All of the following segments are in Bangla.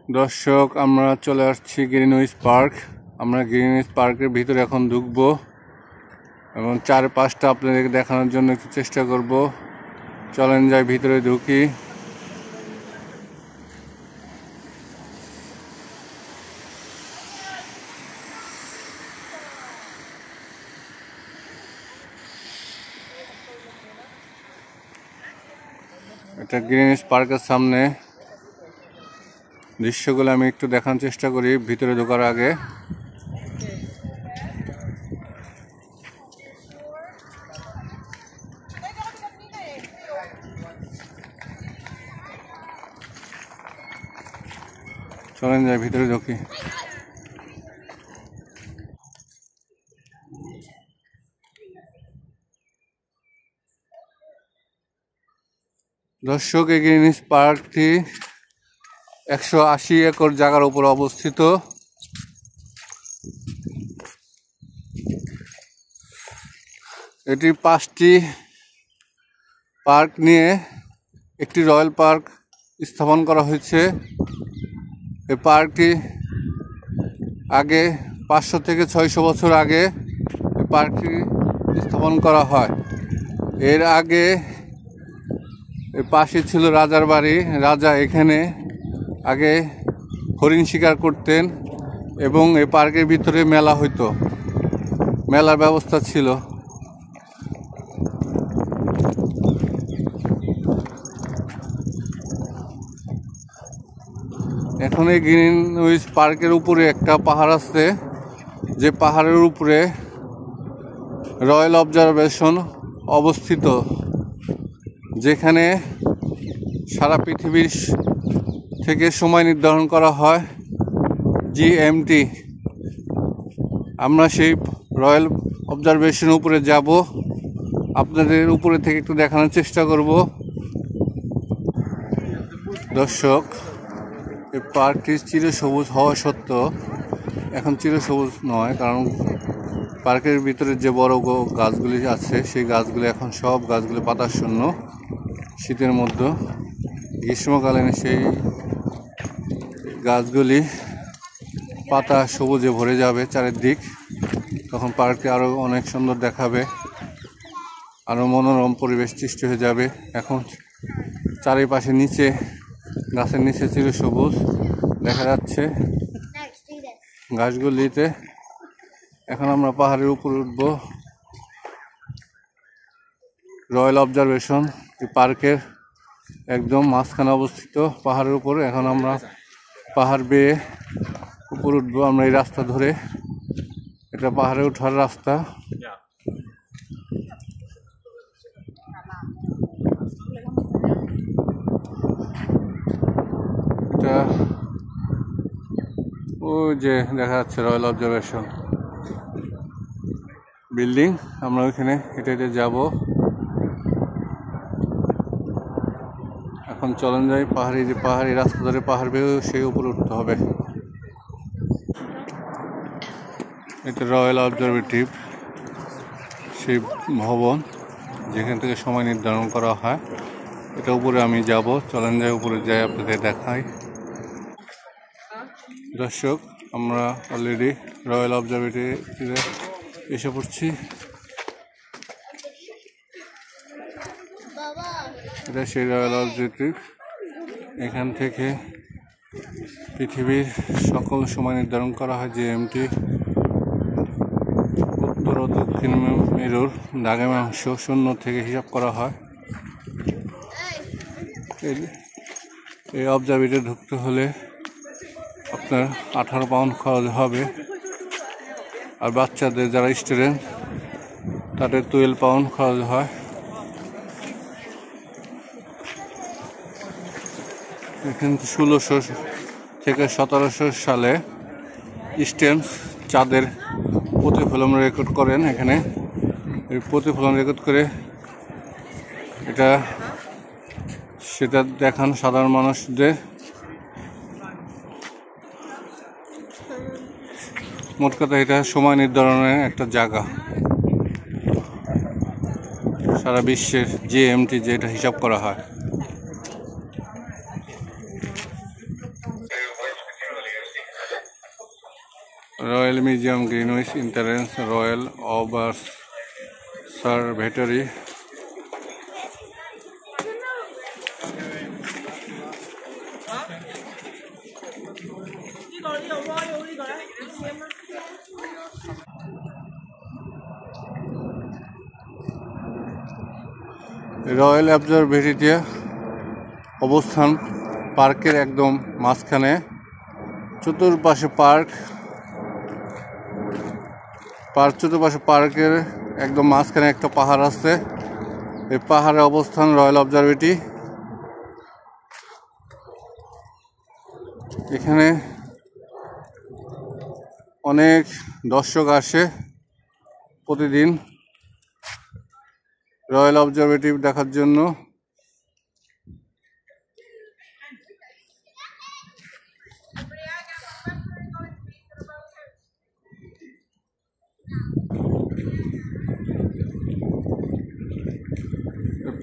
দর্শক, আমরা চলে আসছি গ্রিনউইচ পার্ক। আমরা গ্রিনউইচ পার্কের ভিতরে এখন ঢুকবো এবং চারপাশটা আপনাদেরকে দেখানোর জন্য একটু চেষ্টা করব। চলেন যাই, ভিতরে ঢুকি। এটা গ্রিনউইচ পার্কের সামনে দৃশ্যগুলো আমি একটু দেখানোর চেষ্টা করি ভিতরে ঢোকার আগে। চলেন যাই, ভিতরে ঢুকি। দর্শক, এই গ্রিনউইচ পার্কটি 180 একর জায়গার উপর অবস্থিত। এটি 5টি পার্ক নিয়ে একটি রয়্যাল পার্ক স্থাপন করা হয়েছে। এই পার্কটি আগে 500 থেকে 600 বছর আগে এই পার্কটি স্থাপন করা হয়। এর আগে এর পাশে ছিল রাজার বাড়ি। রাজা এখানে আগে হরিণ শিকার করতেন এবং এই পার্কের ভিতরে মেলা হইতো, মেলার ব্যবস্থা ছিল। এখন এই গ্রিনউইচ পার্কের উপরে একটা পাহাড় আছে, যে পাহাড়ের উপরে রয়্যাল অবজারভেশন অবস্থিত, যেখানে সারা পৃথিবীর থেকে সময় নির্ধারণ করা হয়, GMT। আমরা সেই রয়্যাল অবজারভেশন উপরে যাব, আপনাদের উপরে থেকে একটু দেখানোর চেষ্টা করব। দর্শক, এই পার্কটি চিরসবুজ হওয়া সত্ত্বেও এখন চিরসবুজ নয়, কারণ পার্কের ভিতরে যে বড় গাছগুলি আছে সেই গাছগুলি এখন সব গাছগুলি পাতাশূন্য। শীতের মধ্যে গ্রীষ্মকালীন সেই গাছগুলি পাতা সবুজে ভরে যাবে চারিদিক, তখন পার্কটি আরও অনেক সুন্দর দেখাবে, আরও মনোরম পরিবেশ সৃষ্টি হয়ে যাবে। এখন চারিপাশে নিচে গাছের নিচে চিরসবুজ দেখা যাচ্ছে গাছগুলিতে। এখন আমরা পাহাড়ের উপর উঠব। রয়্যাল অবজারভেশন এই পার্কের একদম মাঝখানে অবস্থিত পাহাড়ের উপর। এখন আমরা পাহাড় বেয়ে উপর উঠবো। আমরা এই রাস্তা ধরে, এটা পাহাড়ে ওঠার রাস্তা। এটা ওই যে দেখা যাচ্ছে রয়্যাল অবজারভেশন বিল্ডিং। আমরা ওইখানে হেঁটে হেঁটে যাব। এখন চলেন যাই, পাহাড়ি রাস্তা ধরে পাহাড় বেয়ে সেই উপরে উঠতে হবে। এটা রয়্যাল অবজারভেটিভ সেই ভবন, যেখান থেকে সময় নির্ধারণ করা হয়। এটা উপরে আমি যাব, চলেন যাই, উপরে যাই, আপনাদের দেখাই। দর্শক, আমরা অলরেডি রয়্যাল অবজারভেটরিতে এসে পড়ছি। এটা সেই রয়্যাল অবজারভেটরি। এখান থেকে পৃথিবীর সকল সময় নির্ধারণ করা হয়। GMT উত্তর ও দক্ষিণ মেরুর দ্রাঘিমাংশ শূন্য থেকে হিসাব করা হয়। এই অবজারভেটরি ঢুকতে হলে আপনার 18 পাউন্ড খরচ হবে, আর বাচ্চাদের যারা স্টুডেন্ট তাদের 12 পাউন্ড খরচ হয়। এখানে 1600 থেকে 1700 সালে স্টেমস চাঁদের প্রতিফলন রেকর্ড করেন। এখানে এই প্রতিফলন রেকর্ড করে সেটা দেখান সাধারণ মানুষদের। মোট কথা, এটা সময় নির্ধারণের একটা জায়গা। সারা বিশ্বের GMT যেটা হিসাব করা হয়। Royal museum Greenwich entrance royal observatory. Royal অবজারভেটরিতে অবস্থান পার্কের একদম মাঝখানে, চতুর্পাশে চতুর্পাশে পার্কের একদম মাঝখানে একটা পাহাড় আছে। এই পাহাড়ে অবস্থান রয়্যাল অবজারভেটরি। এখানে অনেক দর্শক আসে প্রতিদিন রয়্যাল অবজারভেটরি দেখার জন্য।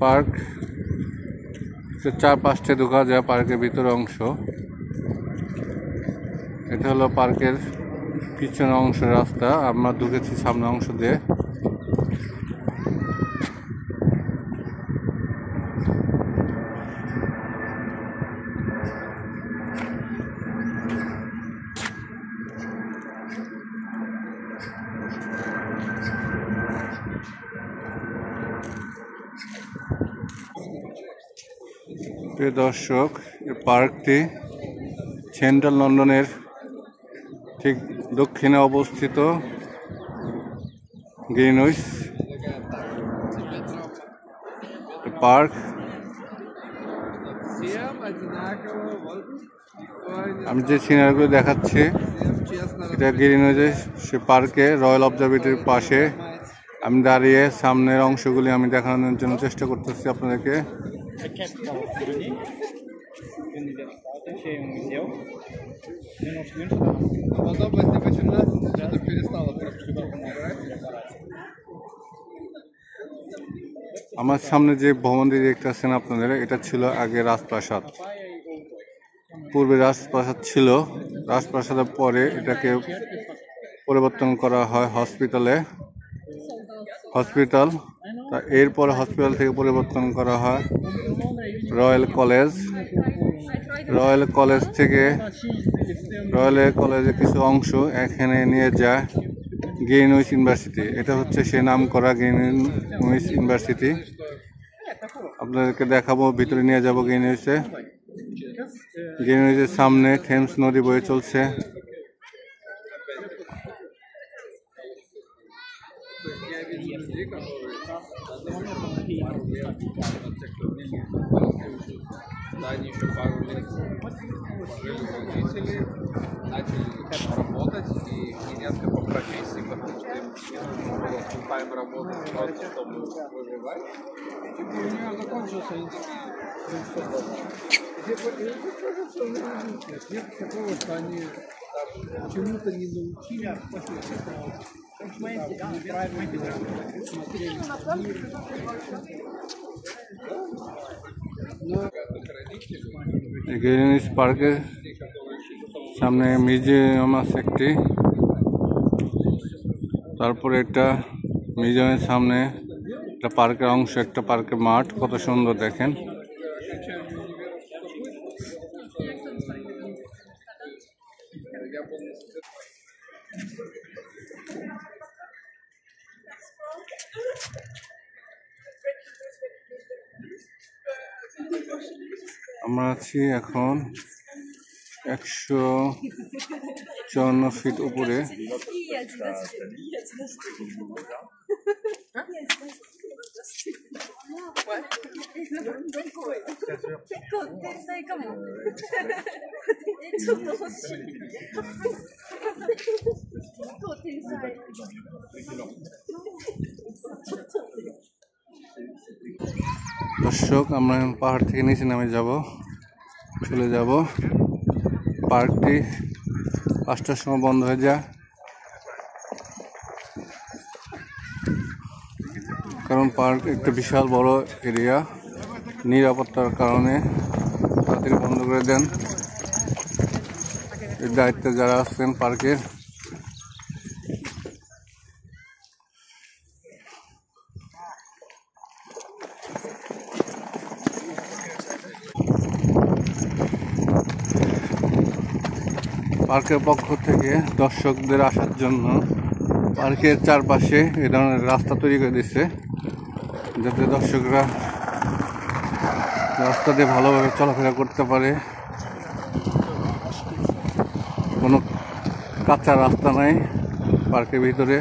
পার্ক 4-5টে ঢোকা যায় পার্কের ভিতরের অংশ। এটা হলো পার্কের পিছনের অংশের রাস্তা। আমরা ঢুকেছি সামনের অংশ দিয়ে। প্রিয় দর্শক, এই পার্কটি সেন্ট্রাল লন্ডনের ঠিক দক্ষিণে অবস্থিত গ্রিনউইচ পার্ক। আমি যে সিনারিগুলো দেখাচ্ছি এটা গ্রিনউইচের সে পার্কে রয়্যাল অবজারভেটরির পাশে আমি দাঁড়িয়ে সামনের অংশগুলি আমি দেখানোর জন্য চেষ্টা করতেছি আপনাদেরকে। আমার সামনে যে ভবনটি দেখতেছেন আপনাদের, এটা ছিল আগে রাজপ্রাসাদ। পূর্বে রাজপ্রাসাদ ছিল, রাজপ্রাসাদের পরে এটাকে পরিবর্তন করা হয় হসপিটাল। এরপরে হসপিটাল থেকে পরিবর্তন করা হয় রয়্যাল কলেজ থেকে রয়্যাল কলেজের কিছু অংশ এখানে নিয়ে যায় গ্রিনউইচ ইউনিভার্সিটি। এটা হচ্ছে সে নাম করা গ্রিনউইচ ইউনিভার্সিটি। আপনাদেরকে দেখাবো, ভিতরে নিয়ে যাব গ্রিনউইচে। গ্রিনউইচের সামনে থেমস নদী বয়ে চলছে। Они еще пару лет жили, начали работать, и несколько по профессии, потому что им нужно было full-time работать, просто чтобы выживать. И у меня закончился институт. Нет такого, что они чему-то не научились после этого. গ্রিনউইচ পার্কের সামনে মিউজিয়াম আছে একটি, তারপরে একটা মিউজিয়ামের সামনে একটা পার্কের অংশ, একটা পার্কের মাঠ, কত সুন্দর দেখেন। আমরা আছি এখন 154 ফিট উপরে। দর্শক, আমরা পাহাড় থেকে নিচে নামে চলে যাব। পার্কটি 5টার সময় বন্ধ হয়ে যায়, কারণ পার্ক একটা বিশাল বড় এরিয়া। নিরাপত্তার কারণে তাড়াতাড়ি বন্ধ করে দেন এর দায়িত্বে যারা আছেন পার্কের। পার্কের পক্ষ থেকে দর্শকদের আসার জন্য পার্কের চারপাশে এ ধরনের রাস্তা তৈরি করে দিচ্ছে, যাতে দর্শকরা রাস্তা দিয়ে ভালোভাবে চলাফেরা করতে পারে। কোনো কাঁচা রাস্তা নাই পার্কের ভিতরে।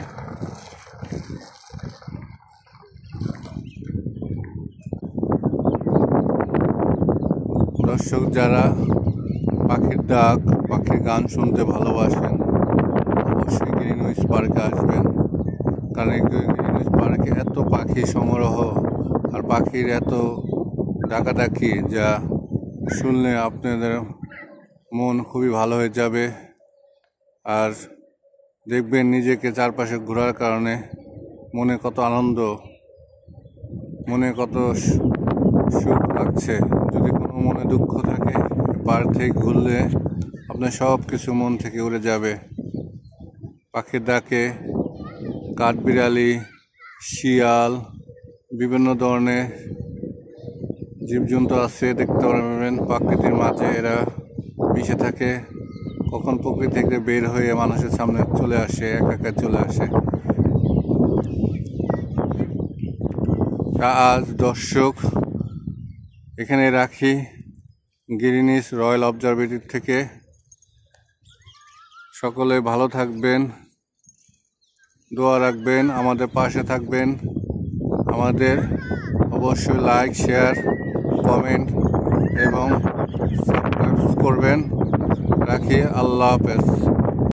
দর্শক যারা পাখির ডাক, পাখির গান শুনতে ভালোবাসেন, অবশ্যই গ্রিনউইচ পার্কে আসবেন। কারণ এই গ্রিনউইচ পার্কে এত পাখি সমারোহ আর পাখির এত ডাকাডাকি, যা শুনলে আপনাদের মন খুবই ভালো হয়ে যাবে। আর দেখবেন নিজেকে চারপাশে ঘোরার কারণে মনে কত আনন্দ, মনে কত সুখ লাগছে। যদি কোনো মনে দুঃখ থাকে, পার্ক থেকে ঘুরলে আপনার সব কিছু মন থেকে উড়ে যাবে। পাখির ডাকে কাঠবিড়ালি, শিয়াল, বিভিন্ন ধরনের জীবজন্তু আছে, দেখতে পারবেন। প্রকৃতির মাঝে এরা মিশে থাকে। কখন প্রকৃতি থেকে বের হয়ে মানুষের সামনে চলে আসে, একা চলে আসে। আজ দর্শক এখানে রাখি। গ্রিনউইচ রয়্যাল অবজারভেটরি থেকে সকলে ভালো থাকবেন, দোয়া রাখবেন, আমাদের পাশে থাকবেন। আমাদের অবশ্যই লাইক, শেয়ার, কমেন্ট এবং সাবস্ক্রাইব করবেন। রাখি, আল্লাহ হাফেজ।